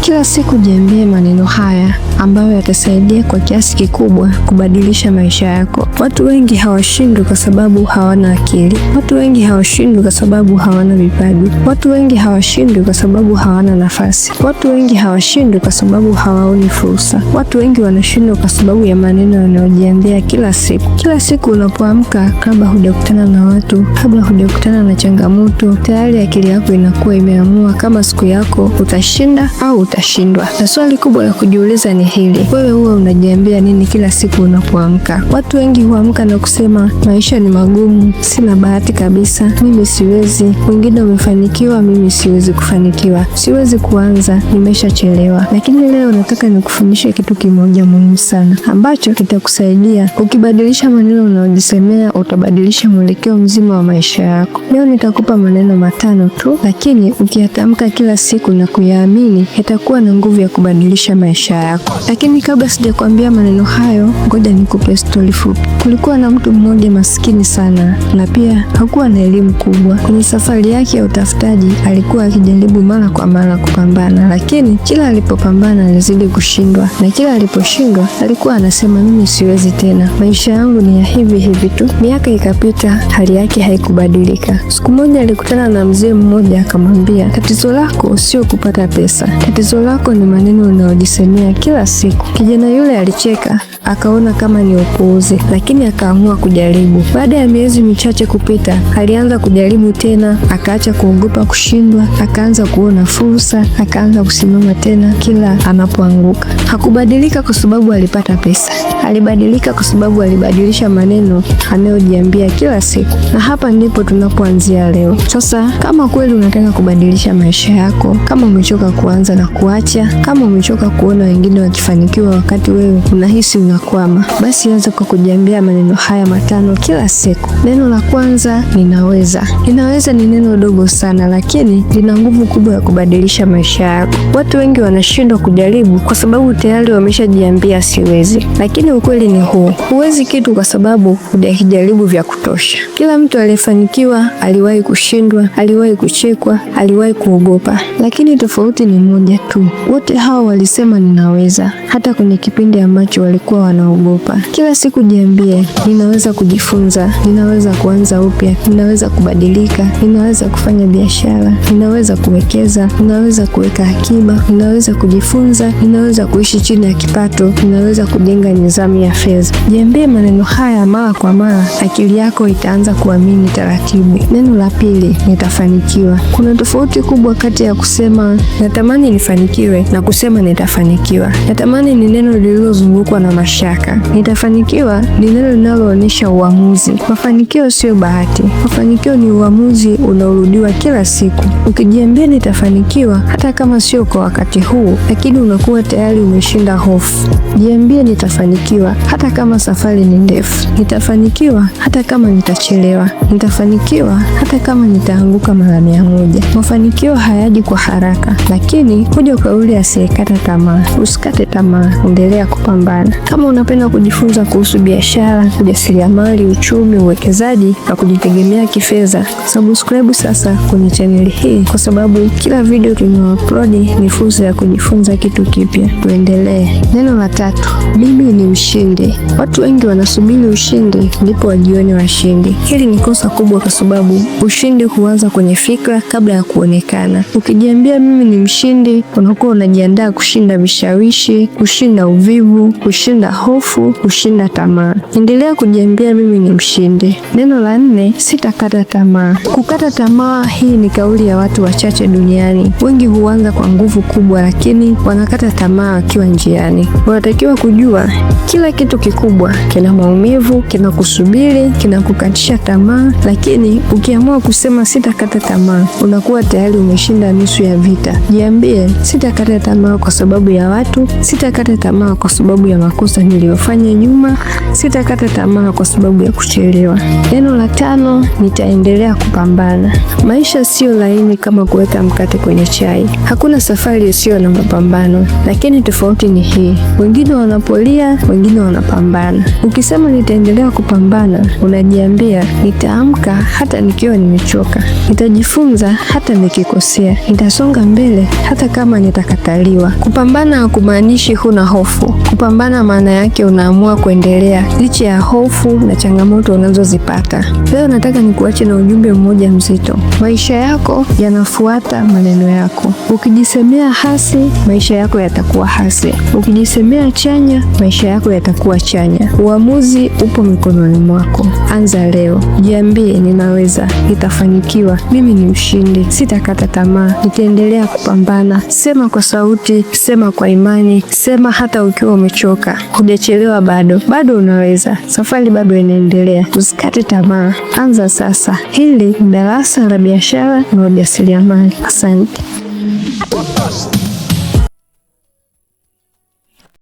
Kila siku jiambie maneno haya ambayo yatasaidia kwa kiasi kikubwa kubadilisha maisha yako. Watu wengi hawashindwi kwa sababu hawana akili. Watu wengi hawashindwi kwa sababu hawana vipaji. Watu wengi hawashindwi kwa sababu hawana nafasi. Watu wengi hawashindwi kwa sababu hawaoni fursa. Watu wengi wanashindwa kwa sababu ya maneno yanayojiambia kila siku. Kila siku unapoamka, kabla hujakutana na watu, kabla hujakutana na changamoto, tayari akili yako inakuwa imeamua kama siku yako utashinda au utashindwa. Na swali kubwa la kujiuliza ni hili: wewe huwa unajiambia nini kila siku unapoamka? Watu wengi huamka na kusema maisha ni magumu, sina bahati kabisa, mimi siwezi, wengine wamefanikiwa, mimi siwezi kufanikiwa, siwezi kuanza, nimeshachelewa. Lakini leo nataka nikufundishe kitu kimoja muhimu sana ambacho kitakusaidia. Ukibadilisha maneno unayojisemea, utabadilisha mwelekeo mzima wa maisha yako. Leo nitakupa maneno matano tu, lakini ukiyatamka kila siku na kuyaamini, yatakuwa na nguvu ya kubadilisha maisha yako. Lakini kabla sijakwambia maneno hayo, ngoja nikupe stori fupi. Kulikuwa na mtu mmoja maskini sana, na pia hakuwa na elimu kubwa. Kwenye safari yake ya utafutaji alikuwa akijaribu mara kwa mara kupambana, lakini kila alipopambana alizidi kushindwa, na kila aliposhindwa alikuwa anasema mimi siwezi tena, maisha yangu ni ya hivi hivi tu. Miaka ikapita, hali yake haikubadilika. Siku moja alikutana na mzee mmoja, akamwambia, tatizo lako sio kupata pesa, tatizo lako ni maneno unayojisemea kila siku. Kijana yule alicheka, akaona kama ni upuuzi, lakini akaamua kujaribu. Baada ya miezi michache kupita, alianza kujaribu tena, akaacha kuogopa kushindwa, akaanza kuona fursa, akaanza kusimama tena kila anapoanguka. Hakubadilika kwa sababu alipata pesa, alibadilika kwa sababu alibadilisha maneno anayojiambia kila siku. Na hapa ndipo tunapoanzia leo. Sasa kama kweli unataka kubadilisha maisha yako, kama umechoka kuanza na kuacha, kama umechoka kuona wengine wakifanikiwa wakati wewe unahisi unakwama, basi anza kwa kujiambia maneno haya matano kila siku. Neno la kwanza, ninaweza. Ninaweza ni neno dogo sana, lakini lina nguvu kubwa ya kubadilisha maisha yako. Watu wengi wanashindwa kujaribu kwa sababu tayari wameshajiambia siwezi. Lakini ukweli ni huu: huwezi kitu kwa sababu hujakijaribu vya kutosha. Kila mtu aliyefanikiwa aliwahi kushindwa, aliwahi kuchekwa, aliwahi kuogopa, lakini tofauti ni moja tu: wote hao walisema ninaweza, hata kwenye kipindi ambacho walikuwa wanaogopa. Kila siku jiambie, ninaweza kujifunza, ninaweza kuanza upya, ninaweza kubadilika, ninaweza kufanya biashara, ninaweza kuwekeza, ninaweza kuweka akiba, ninaweza kujifunza, ninaweza kuishi chini ya kipato, ninaweza kujenga nidhamu ya fedha. Jiambie maneno haya mara kwa mara, akili yako itaanza kuamini taratibu. Neno la pili, nitafanikiwa. Kuna tofauti kubwa kati ya kusema natamani nifanikiwe na kusema nitafanikiwa. Natamani ni neno lililozungukwa na mashaka. Nitafanikiwa ni neno linaloonyesha uamuzi. Mafanikio sio bahati. Mafanikio ni uamuzi unaorudiwa kila siku. Ukijiambia nitafanikiwa, hata kama sio kwa wakati huu, lakini unakuwa tayari umeshinda hofu. Jiambie nitafanikiwa hata kama safari ni ndefu. Nitafanikiwa hata kama nitachelewa. Nitafanikiwa hata kama nitaanguka mara 100. Mafanikio hayaji kwa haraka, lakini huja kwa yule asiyekata tamaa. Usikate tamaa, endelea kupambana. Kama unapenda kujifunza kuhusu biashara, ujasiriamali, uchumi, uwekezaji na kujitegemea kifedha, subscribe sasa kwenye channel hii, kwa sababu kila video tunayoupload ni fursa ya kujifunza kitu kipya. Tuendelee. Neno la tatu, mimi ni mshindi. Watu wengi wanasubiri ushindi ndipo wajione washindi. Hili ni kosa kubwa, kwa sababu ushindi huanza kwenye fikra kabla ya kuonekana. Ukijiambia mimi ni mshindi, unakuwa unajiandaa kushinda vishawishi, kushinda uvivu, kushinda hofu, kushinda tamaa. Endelea kujiambia mimi ni mshindi. Neno la nne, sitakata tamaa. Kukata tamaa, hii ni kauli ya watu wachache duniani. Wengi huanza kwa nguvu kubwa, lakini wanakata tamaa wakiwa njiani. Unatakiwa kujua kila kitu kikubwa kina maumivu, kina kusubiri, kina kukatisha tamaa, lakini ukiamua kusema sitakata tamaa, unakuwa tayari umeshinda nusu ya vita. Jiambie, sitakata tamaa kwa sababu ya watu, sitakata tamaa kwa sababu ya makosa niliyofanya nyuma, sitakata tamaa kwa sababu ya kuchelewa. Neno la tano, nitaendelea kupambana. Maisha sio laini kama kuweka mkate kwenye chai. Hakuna safari isiyo na mapambano, lakini tofauti ni hii: wengine wanapolia, wengine wanapambana. Ukisema nitaendelea kupambana, unajiambia nitaamka hata nikiwa nimechoka, nitajifunza hata nikikosea, nitasonga mbele hata kama kama nitakataliwa. Kupambana hakumaanishi huna hofu. Kupambana maana yake unaamua kuendelea licha ya hofu na changamoto unazozipata. Leo nataka nikuache na ujumbe mmoja mzito. Maisha yako yanafuata maneno yako. Ukijisemea hasi, maisha yako yatakuwa hasi. Ukijisemea chanya, maisha yako yatakuwa chanya. Uamuzi upo mikononi mwako. Anza leo. Jiambie, ninaweza, nitafanikiwa, mimi ni mshindi, sitakata tamaa, nitaendelea kupambana. Sema kwa sauti, sema kwa imani, sema hata ukiwa umechoka. Hujachelewa bado, bado unaweza. Safari bado inaendelea. Usikate tamaa. Anza sasa. Hili ni darasa la biashara na ujasiriamali. Asante.